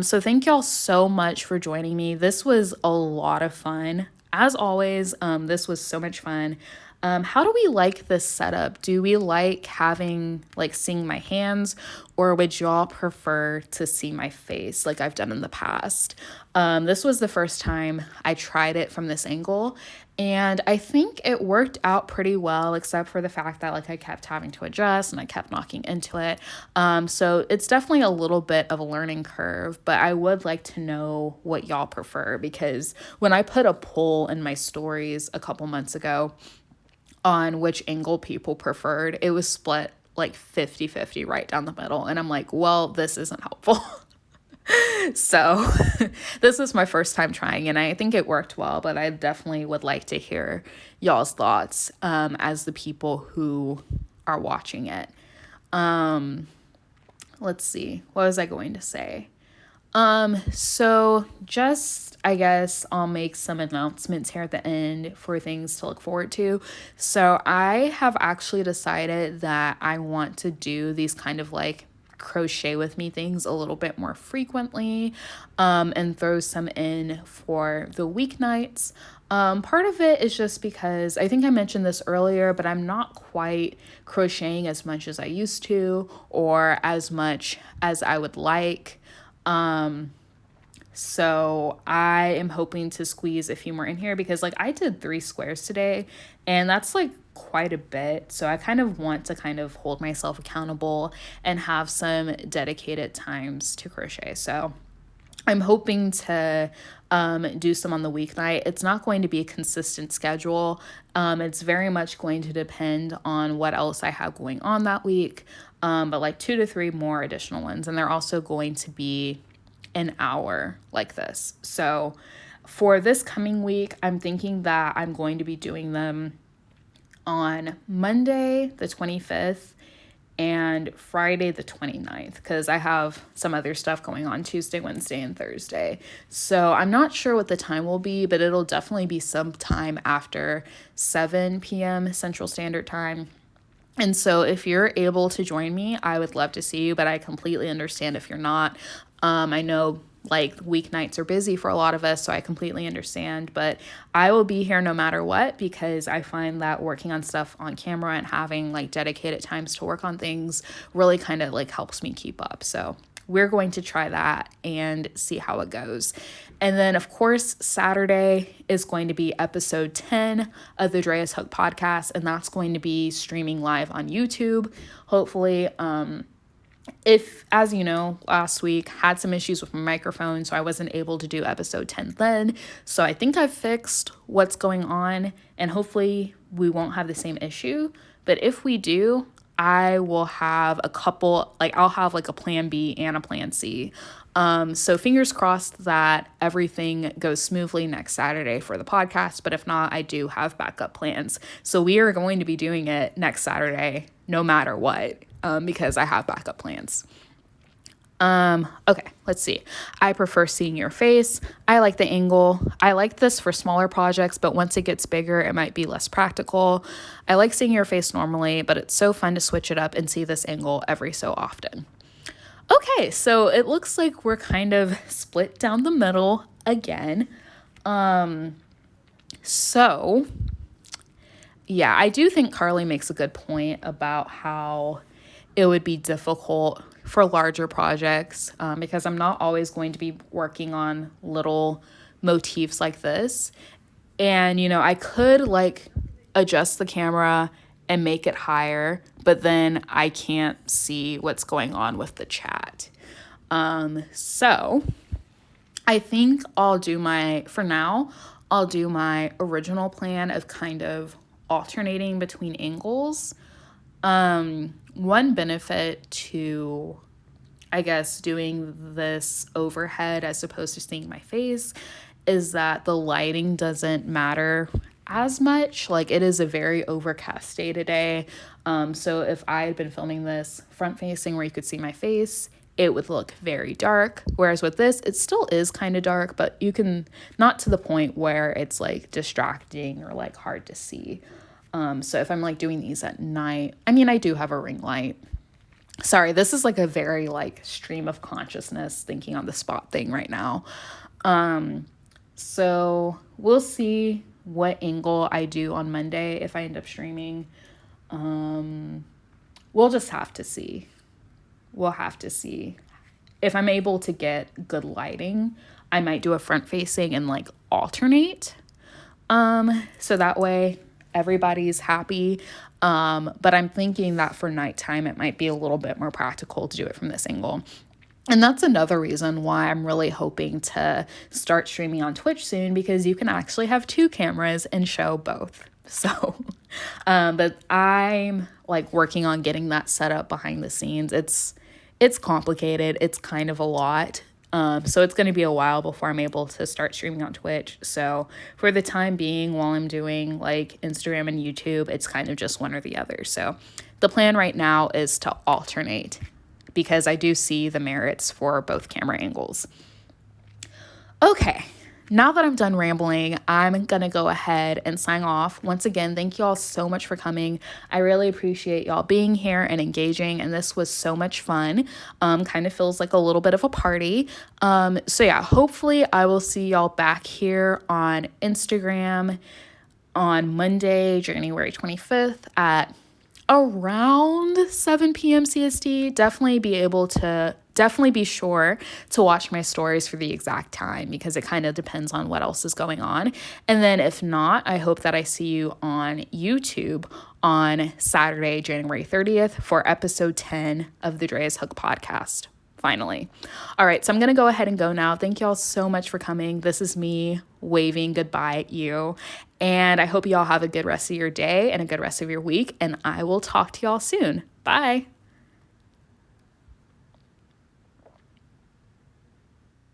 So thank y'all so much for joining me. This was a lot of fun. As always, this was so much fun. How do we like this setup? Do we like having, like, seeing my hands, or would y'all prefer to see my face like I've done in the past? This was the first time I tried it from this angle, and I think it worked out pretty well, except for the fact that, like, I kept having to adjust and I kept knocking into it. So it's definitely a little bit of a learning curve, but I would like to know what y'all prefer, because when I put a poll in my stories a couple months ago on which angle people preferred, it was split like 50-50 right down the middle. And I'm like, well, this isn't helpful. So this is my first time trying, and I think it worked well, but I definitely would like to hear y'all's thoughts as the people who are watching it. Let's see. What was I going to say? So just, I guess I'll make some announcements here at the end for things to look forward to. So I have actually decided that I want to do these kind of like crochet with me things a little bit more frequently, and throw some in for the weeknights. Part of it is just because I think I mentioned this earlier, but I'm not quite crocheting as much as I used to, or as much as I would like. So I am hoping to squeeze a few more in here, because like I did 3 squares today, and that's like quite a bit. So I kind of want to kind of hold myself accountable and have some dedicated times to crochet. So I'm hoping to do some on the weeknight. It's not going to be a consistent schedule. It's very much going to depend on what else I have going on that week. But like 2 to 3 more additional ones. And they're also going to be an hour like this. So for this coming week, I'm thinking that I'm going to be doing them on Monday, the 25th, and Friday the 29th, because I have some other stuff going on Tuesday, Wednesday, and Thursday. So I'm not sure what the time will be, but it'll definitely be sometime after 7 p.m. Central Standard Time. And so if you're able to join me, I would love to see you, but I completely understand if you're not. I know like weeknights are busy for a lot of us, so I completely understand, but I will be here no matter what, because I find that working on stuff on camera and having like dedicated times to work on things really kind of like helps me keep up. So we're going to try that and see how it goes. And then of course, Saturday is going to be episode 10 of the DREA'S podcast, and that's going to be streaming live on YouTube, hopefully. If, as you know, last week had some issues with my microphone, so I wasn't able to do episode 10 then. So I think I've fixed what's going on, and hopefully we won't have the same issue. But if we do, I will have a couple, like I'll have like a plan B and a plan C. So fingers crossed that everything goes smoothly next Saturday for the podcast. But if not, I do have backup plans. So we are going to be doing it next Saturday, no matter what. Because I have backup plans. Okay, let's see. I prefer seeing your face. I like the angle. I like this for smaller projects, but once it gets bigger, it might be less practical. I like seeing your face normally, but it's so fun to switch it up and see this angle every so often. Okay, so it looks like we're kind of split down the middle again. So yeah, I do think Carly makes a good point about how it would be difficult for larger projects, because I'm not always going to be working on little motifs like this. And, you know, I could like adjust the camera and make it higher, but then I can't see what's going on with the chat. So I think for now, I'll do my original plan of kind of alternating between angles. One benefit to, I guess, doing this overhead as opposed to seeing my face is that the lighting doesn't matter as much. Like, it is a very overcast day today. So if I had been filming this front facing where you could see my face, it would look very dark. Whereas with this, it still is kind of dark, but you can, not to the point where it's like distracting or like hard to see. So if I'm like doing these at night, I mean, I do have a ring light. Sorry, this is like a very like stream of consciousness thinking on the spot thing right now. So we'll see what angle I do on Monday if I end up streaming. We'll just have to see. We'll have to see. If I'm able to get good lighting, I might do a front facing and like alternate. So that way everybody's happy. But I'm thinking that for nighttime, it might be a little bit more practical to do it from this angle. And that's another reason why I'm really hoping to start streaming on Twitch soon, because you can actually have two cameras and show both. So, but I'm like working on getting that set up behind the scenes. It's complicated. It's kind of a lot. So it's going to be a while before I'm able to start streaming on Twitch. So for the time being, while I'm doing like Instagram and YouTube, it's kind of just one or the other. So the plan right now is to alternate, because I do see the merits for both camera angles. Okay, now that I'm done rambling, I'm going to go ahead and sign off. Once again, thank you all so much for coming. I really appreciate y'all being here and engaging, and this was so much fun. Kind of feels like a little bit of a party. So yeah, hopefully I will see y'all back here on Instagram on Monday, January 25th at around 7 p.m. CST. Definitely be sure to watch my stories for the exact time, because it kind of depends on what else is going on. And then if not, I hope that I see you on YouTube on Saturday, January 30th for episode 10 of the DREA'S Hook podcast. Finally. All right, so I'm going to go ahead and go now. Thank you all so much for coming. This is me waving goodbye at you. And I hope you all have a good rest of your day and a good rest of your week. And I will talk to y'all soon. Bye.